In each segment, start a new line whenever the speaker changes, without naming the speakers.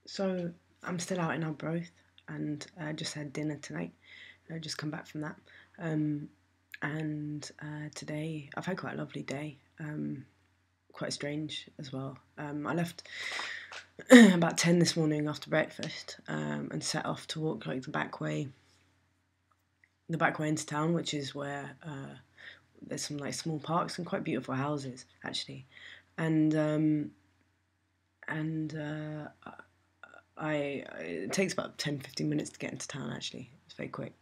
So I'm still out in Arbroath, and I just had dinner tonight. I just come back from that. Um, and today I've had quite a lovely day. Quite strange as well. I left about 10 this morning after breakfast, and set off to walk like the back way into town, which is where there's some like small parks and quite beautiful houses actually. And and it takes about 10-15 minutes to get into town actually. It's very quick.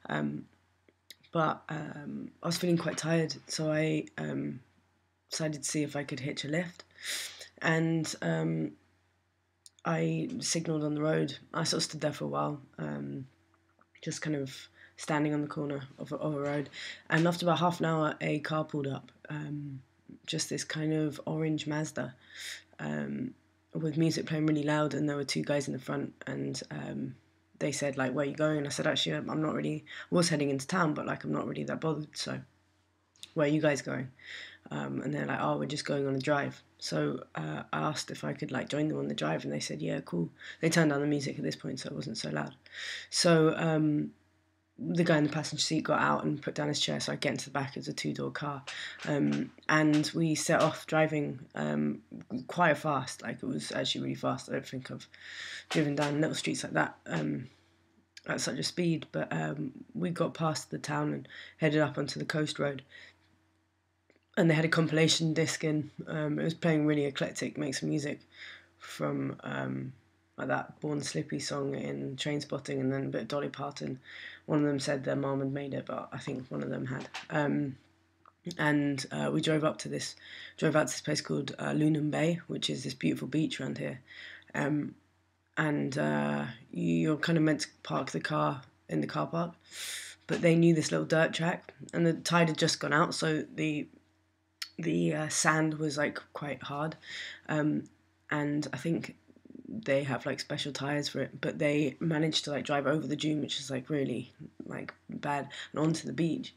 Um, but I was feeling quite tired, so I decided to see if I could hitch a lift. And I signalled on the road. I sort of stood there for a while, just kind of standing on the corner of a road. And after about half an hour, a car pulled up, just this kind of orange Mazda, with music playing really loud. And there were two guys in the front, and they said, like, "Where are you going?" And I said, "Actually, I'm not really, I was heading into town, but like I'm not really that bothered, so where are you guys going?" And they're like, "Oh, we're just going on a drive." So I asked if I could like join them on the drive, and they said, "Yeah, cool." They turned down the music at this point, so it wasn't so loud. So the guy in the passenger seat got out and put down his chair, so I get into the back. It was a two-door car, and we set off driving quite fast. Like, it was actually really fast. I don't think I've driven down little streets like that at such a speed. But we got past the town and headed up onto the coast road. And they had a compilation disc in. It was playing really eclectic, make some music from like that Born Slippy song in Trainspotting, and then a bit of Dolly Parton. One of them said their mum had made it, but I think one of them had. And we drove out to this place called Lunham Bay, which is this beautiful beach around here. And you're kind of meant to park the car in the car park, but they knew this little dirt track, and the tide had just gone out, so the sand was like quite hard, and I think they have like special tires for it, but they managed to like drive over the dune, which is like really like bad, and onto the beach.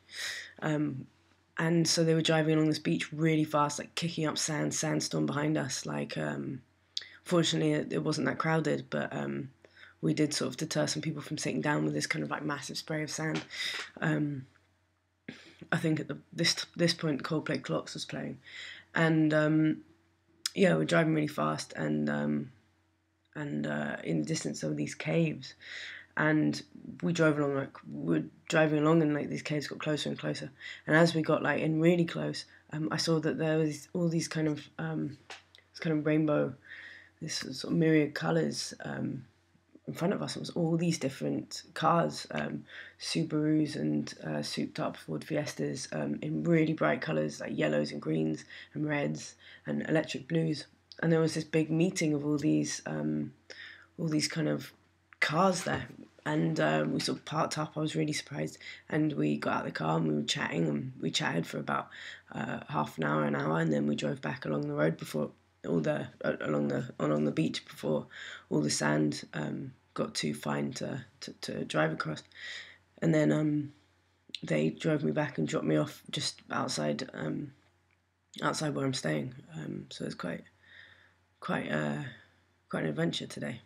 And so they were driving along this beach really fast, like kicking up sandstorm behind us. Like, fortunately, it wasn't that crowded, but we did sort of deter some people from sitting down with this kind of like massive spray of sand. I think at this point, Coldplay Clocks was playing, and yeah, we're driving really fast, and in the distance there were these caves, and we were driving along, and like these caves got closer and closer, and as we got like in really close, I saw that there was all these kind of this kind of rainbow, this sort of myriad colours. In front of us, it was all these different cars, Subarus and souped up Ford Fiestas, in really bright colours like yellows and greens and reds and electric blues. And there was this big meeting of all these kind of cars there. And we sort of parked up. I was really surprised, and we got out of the car and we were chatting, and we chatted for about half an hour, and then we drove back along the road before along the beach before all the sand got too fine to drive across. And then they drove me back and dropped me off just outside where I'm staying. So it's quite an adventure today.